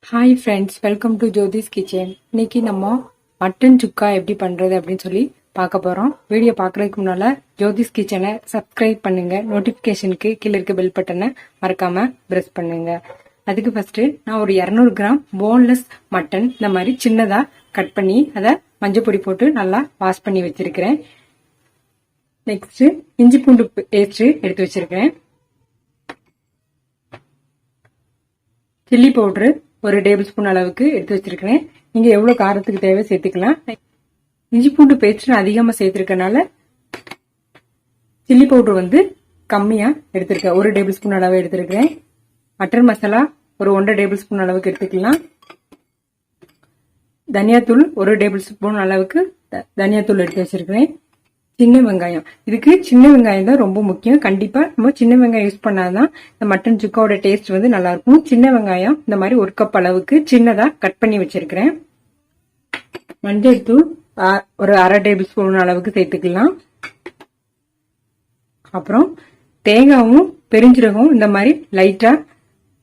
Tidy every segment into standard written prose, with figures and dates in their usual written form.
Hi friends, welcome to Jothi's kitchen. இன்னைக்கு நம்ம mutton சுக்கா எப்படி பண்றது அப்படின்னு சொல்லி பார்க்க போறோம். வீடியோ பார்க்கறதுக்கு முன்னால ஜோதிஸ் கிச்சனை சப்ஸ்கிரைப் பண்ணுங்க. நோட்டிபிகேஷனுக்கு கீழே இருக்க பெல் பட்டனை மறக்காம பிரஸ் பண்ணுங்க. அதுக்கு ஃபர்ஸ்ட் நான் ஒரு 200 கிராம் போன்லெஸ் மட்டன் இந்த மாதிரி சின்னதா கட் பண்ணி அதை மஞ்சள் பொடி போட்டு நல்லா வாஷ் பண்ணி வச்சிருக்கிறேன். நெக்ஸ்ட் இஞ்சி பூண்டு பேஸ்ட் எடுத்து வச்சிருக்கேன். சில்லி பவுடர் ஒரு டேபிள் ஸ்பூன் அளவுக்கு எடுத்து வச்சிருக்கிறேன். நீங்க எவ்வளவு காரத்துக்கு தேவை சேர்த்துக்கலாம். இஞ்சி பூண்டு பேஸ்ட் அதிகமா சேர்த்திருக்கனால சில்லி பவுடர் கம்மியா எடுத்திருக்கேன். ஒரு டேபிள் ஸ்பூன் அளவு எடுத்திருக்கிறேன். மட்டன் மசாலா ஒரு 1.5 டேபிள் ஸ்பூன் அளவுக்கு எடுத்துக்கலாம். தனியாத்தூள் ஒரு டேபிள் ஸ்பூன் அளவுக்கு தனியாத்தூள் எடுத்து வச்சிருக்கிறேன். சின்ன வெங்காயம், இதுக்கு சின்ன வெங்காயம் தான் ரொம்ப முக்கியம். கண்டிப்பா நம்ம சின்ன வெங்காயம் யூஸ் பண்ணாதான் இந்த மட்டன் சுக்காவோட டேஸ்ட் நல்லா இருக்கும். சின்ன வெங்காயம் இந்த மாதிரி 1 கப் அளவுக்கு சின்னதா கட் பண்ணி வச்சிருக்கிறேன். மஞ்சள் தூள் ஒரு 1/2 டேபிள் ஸ்பூன் அளவுக்கு சேர்த்துக்கலாம். அப்புறம் தேங்காயும் பெருஞ்சீரகம் இந்த மாதிரி லைட்டா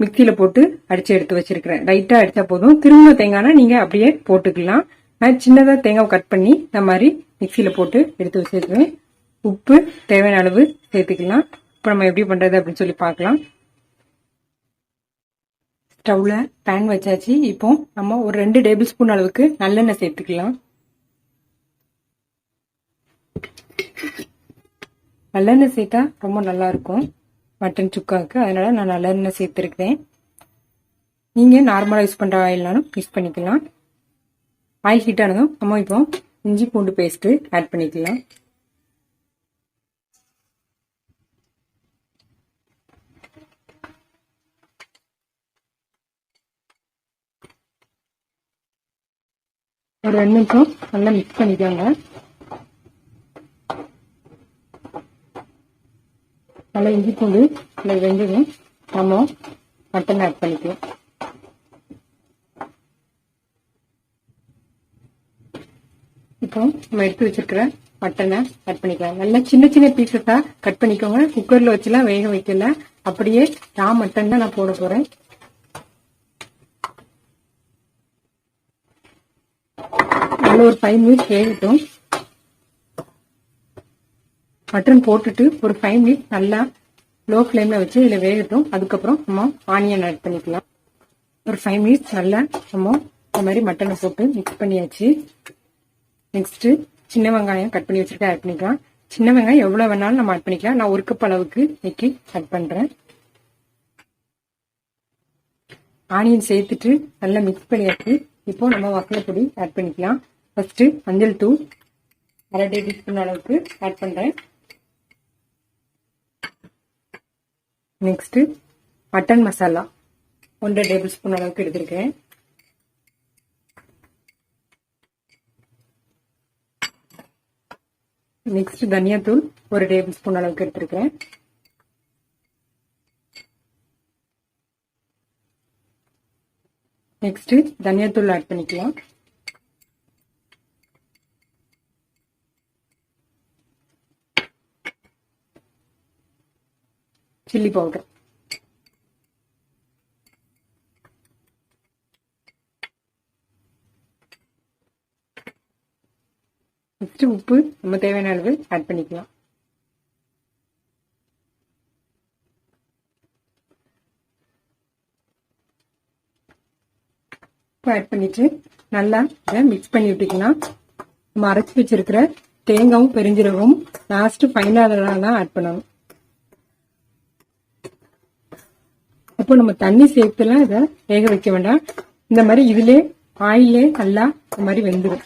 மிக்சியில போட்டு அடிச்சு எடுத்து வச்சிருக்கிறேன். லைட்டா அடிச்சா போதும். திரும்ப தேங்காய்னா நீங்க அப்படியே போட்டுக்கலாம். நான் சின்னதா தேங்காய் கட் பண்ணி இந்த மாதிரி மிக்சியில போட்டு எடுத்து வச்சிருக்கேன். உப்பு தேவையான அளவு சேர்த்துக்கலாம். இப்ப நம்ம எப்படி பண்றது அப்படின்னு சொல்லி பார்க்கலாம். ஸ்டவ்ல பேன் வச்சாச்சு. இப்போ நம்ம ஒரு 2 டேபிள் ஸ்பூன் அளவுக்கு நல்லெண்ணெய் சேர்த்துக்கலாம். நல்லெண்ணெய் சேர்த்தா ரொம்ப நல்லா இருக்கும் மட்டன் சுக்காவுக்கு. அதனால நான் நல்லெண்ணெய் சேர்த்திருக்கேன். நீங்க நார்மலா யூஸ் பண்ற ஆயில்னாலும் யூஸ் பண்ணிக்கலாம். ஆயில் ஹீட் ஆனதும் நம்ம இப்போ இஞ்சி பூண்டு பேஸ்ட் ஆட் பண்ணிக்கலாம். ஒரு 2 நிமிஷம் நல்லா மிக்ஸ் பண்ணிக்கோங்க. நல்லா இஞ்சி பூண்டு நல்லா வெந்ததும் நம்ம மட்டன் ஆட் பண்ணிக்கலாம். இப்போ நம்ம எடுத்து வச்சிருக்கிற மட்டனை கட் பண்ணிக்கலாம். நல்லா சின்ன சின்ன பீசஸா கட் பண்ணிக்கோங்க. குக்கர்ல வச்சுலாம் வேக வைக்கல, அப்படியே மட்டன் தான் நான் போட போறேன். நல்ல ஒரு 5 மினிட்ஸ் வேகட்டும். மட்டன் போட்டுட்டு ஒரு 5 மினிட்ஸ் நல்லா லோ ஃபிளேம்ல வச்சு இதுல வேகட்டும். அதுக்கப்புறம் நம்ம ஆனியன் ஆட் பண்ணிக்கலாம். ஒரு 5 மினிட்ஸ் நல்லா நம்ம இந்த மாதிரி மட்டனை போட்டு மிக்ஸ் பண்ணியாச்சு. நெக்ஸ்ட் சின்ன வெங்காயம் கட் பண்ணி வச்சிருக்கேன், ஆட் பண்ணிக்கலாம். சின்ன வெங்காயம் எவ்வளவு வேணாலும் நம்ம ஆட் பண்ணிக்கலாம். நான் 1 கப் அளவுக்கு இன்னைக்கு ஆட் பண்றேன். ஆனியன் சேர்த்துட்டு நல்லா மிக்ஸ் பண்ணியாச்சு. இப்போ நம்ம மசாலா பொடி ஆட் பண்ணிக்கலாம். ஃபர்ஸ்ட் மஞ்சள் தூள் 1/2 டேபிள் ஸ்பூன் அளவுக்கு ஆட் பண்றேன். Next mutton masala 1/2 table spoon அளவுக்கு எடுத்திருக்கேன். நெக்ஸ்ட் தனியாத்தூள் 1 டேபிள் ஸ்பூன் அளவுக்கு எடுத்திருக்கேன். நெக்ஸ்ட் தனியாத்தூள் ஆட் பண்ணிக்கலாம். சில்லி பவுடர், நெக்ஸ்ட் உப்பு நம்ம தேவையான அளவு ஆட் பண்ணிக்கலாம். உப்பு ஆட் பண்ணிட்டு நல்லா மிக்ஸ் பண்ணி விட்டுக்கலாம். நம்ம அரைச்சி வச்சிருக்கிற தேங்காயும் பெருஞ்சீரகமும் லாஸ்ட் ஃபைனலா தான் ஆட் பண்ணணும். அப்போ நம்ம தண்ணி சேர்த்துலாம் இதை வேக வைக்க வேண்டாம். இந்த மாதிரி இதுல ஆயிலே நல்லா இந்த மாதிரி வெந்துடும்.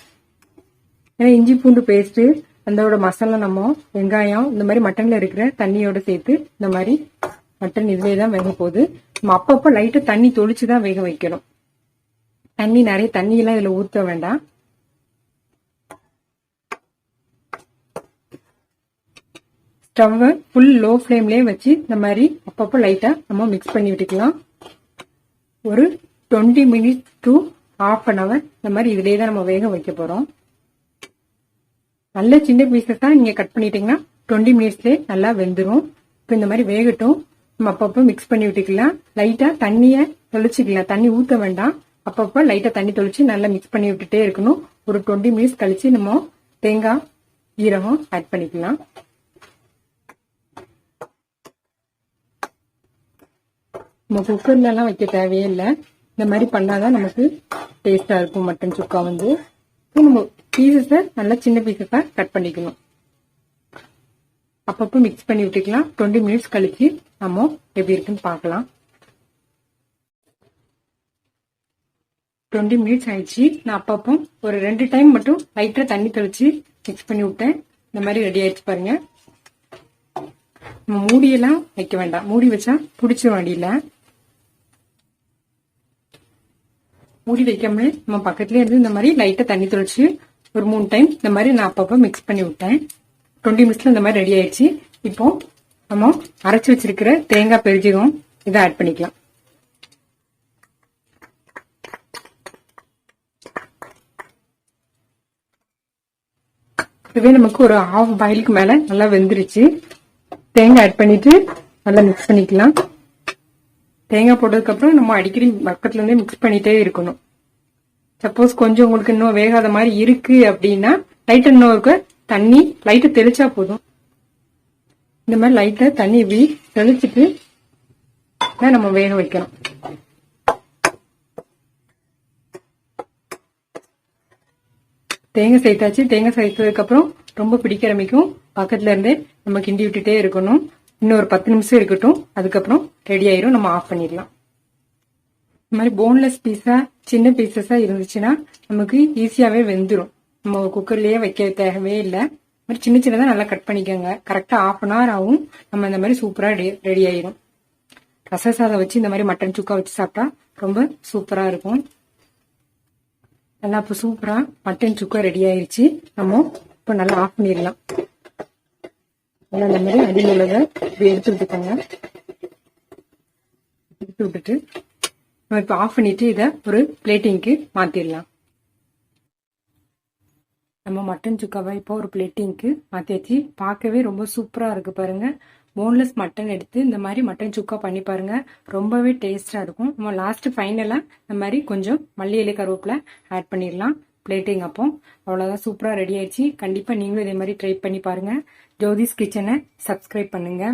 ஏன்னா இஞ்சி பூண்டு பேஸ்ட் அதோட மசாலா நம்ம வெங்காயம் இந்த மாதிரி மட்டன்ல இருக்கிற தண்ணியோட சேர்த்து இந்த மாதிரி மட்டன் இதுலயே தான் வேக போகுது. நம்ம அப்பப்போ லைட்டா தண்ணி தொளிச்சுதான் வேக வைக்கணும். தண்ணி நிறைய தண்ணி எல்லாம் இதுல ஊத்த வேண்டாம். ஸ்டவ்வை ஃபுல் லோ ஃபிளேம்லயே வச்சு இந்த மாதிரி அப்பப்போ லைட்டா நம்ம மிக்ஸ் பண்ணி விட்டுக்கலாம். ஒரு 20 மினிட்ஸ் டு ½ an hour இந்த மாதிரி இதுலயே தான் நம்ம வேக வைக்க போறோம். நல்ல சின்ன பீசஸ் தான் நீங்க கட் பண்ணிட்டீங்கன்னா 20 மினிட்ஸ்லயே நல்லா வெந்துடும். இப்போ இந்த மாதிரி வேகட்டும். நம்ம அப்பப்போ மிக்ஸ் பண்ணி விட்டுக்கலாம். லைட்டா தண்ணிய தெளிச்சுக்கலாம். தண்ணி ஊத்த வேண்டாம். அப்பப்போ லைட்டா தண்ணி தொளிச்சு நல்லா மிக்ஸ் பண்ணி விட்டுட்டே இருக்கணும். ஒரு 20 மினிட்ஸ் கழிச்சு நம்ம தேங்காய் ஈரகம் ஆட் பண்ணிக்கலாம். நம்ம குக்கர்ல எல்லாம் வைக்க தேவையே இல்லை. இந்த மாதிரி பண்ணாதான் நமக்கு டேஸ்டா இருக்கும். மட்டன் சுக்கா வந்து நம்ம பீசஸை நல்லா சின்ன பீசஸா கட் பண்ணிக்கணும். அப்பப்போ மிக்ஸ் பண்ணி விட்டுக்கலாம். 20 மினிட்ஸ் கழிச்சு நம்ம எப்படி இருக்குன்னு பார்க்கலாம். 20 மினிட்ஸ் ஆயிடுச்சு. நான் அப்பப்போ ஒரு 2 டைம் மட்டும் லைட்டா தண்ணி தெளிச்சு மிக்ஸ் பண்ணி விட்டேன். இந்த மாதிரி ரெடி ஆயிடுச்சு பாருங்க. நம்ம மூடியெல்லாம் வைக்க வேண்டாம். மூடி வச்சா பிடிச்சிரும் அடியில. மூடி வைக்காம நம்ம பக்கத்துலயே இருந்து இந்த மாதிரி லைட்டா தண்ணி தெளிச்சு ஒரு 3 டைம் இந்த மாதிரி நான் அப்பப்போ மிக்ஸ் பண்ணி விட்டேன். 20 மினிட்ஸ்ல இந்த மாதிரி ரெடி ஆயிடுச்சு. இப்போ நம்ம அரைச்சு வச்சிருக்கிற தேங்காய் பெருஜீரகம் இதை ஆட் பண்ணிக்கலாம். இதுவே நமக்கு ஒரு ஹாஃப் பாயிலுக்கு மேல நல்லா வெந்துருச்சு. தேங்காய் ஆட் பண்ணிட்டு நல்லா மிக்ஸ் பண்ணிக்கலாம். தேங்காய் போட்டதுக்கு அப்புறம் நம்ம அடிக்கடி பக்கத்துல இருந்தே மிக்ஸ் பண்ணிட்டே இருக்கணும். சப்போஸ் கொஞ்சம் உங்களுக்கு இன்னும் வேகாத மாதிரி இருக்கு அப்படின்னா லைட்டா இன்னும் தண்ணி லைட்டா தெளிச்சா போதும். இந்த மாதிரி லைட்டா தண்ணி இப்படி தெளிச்சுட்டு நம்ம வேக வைக்கணும். தேங்காய் சேர்த்தாச்சு. தேங்காய் சேர்த்ததுக்கு அப்புறம் ரொம்ப பிடிக்க ஆரம்பிக்கும். பக்கத்துல இருந்தே நம்ம கிண்டி விட்டுட்டே இருக்கணும். இன்னும் ஒரு 10 நிமிஷம் இருக்கட்டும். அதுக்கப்புறம் ரெடி ஆயிரும். நம்ம ஆஃப் பண்ணிடலாம். இந்த மாதிரி போன்லெஸ் பீஸா சின்ன பீசஸா இருந்துச்சுன்னா நமக்கு ஈஸியாவே வெந்துடும். நம்ம குக்கர்லயே வைக்க தேவையே இல்லை. மாதிரி சின்ன சின்னதா நல்லா கட் பண்ணிக்கோங்க. கரெக்டா 1/2 hour ஆகும். நம்ம இந்த மாதிரி சூப்பரா ரெடி ஆயிரும். ரச சாதம் வச்சு இந்த மாதிரி மட்டன் சுக்கா வச்சு சாப்பிட்டா ரொம்ப சூப்பரா இருக்கும். நல்லா இப்ப சூப்பரா மட்டன் சுக்கா ரெடி ஆயிருச்சு. நம்ம இப்ப நல்லா ஆஃப் பண்ணிடலாம். நல்லா இந்த மாதிரி அடியில் உள்ளதை எடுத்து விட்டுக்கோங்க. எடுத்து விட்டுட்டு நம்ம இப்ப ஆஃப் பண்ணிட்டு இதை ஒரு பிளேட்டிங்க்கு மாத்திடலாம். நம்ம மட்டன் சுக்காவை இப்போ ஒரு பிளேட்டிங்க்கு மாத்தியாச்சு. பார்க்கவே ரொம்ப சூப்பரா இருக்கு பாருங்க. போன்லெஸ் மட்டன் எடுத்து இந்த மாதிரி மட்டன் சுக்கா பண்ணி பாருங்க. ரொம்பவே டேஸ்டா இருக்கும். நம்ம லாஸ்ட் ஃபைனலா இந்த மாதிரி கொஞ்சம் மல்லி இலை கருவேப்பிலை ஆட் பண்ணிடலாம் பிளேட்டிங். அப்போ அவ்வளவுதான், சூப்பரா ரெடி ஆயிடுச்சு. கண்டிப்பா நீங்களும் இதே மாதிரி ட்ரை பண்ணி பாருங்க. ஜோதிஸ் கிச்சனை சப்ஸ்கிரைப் பண்ணுங்க.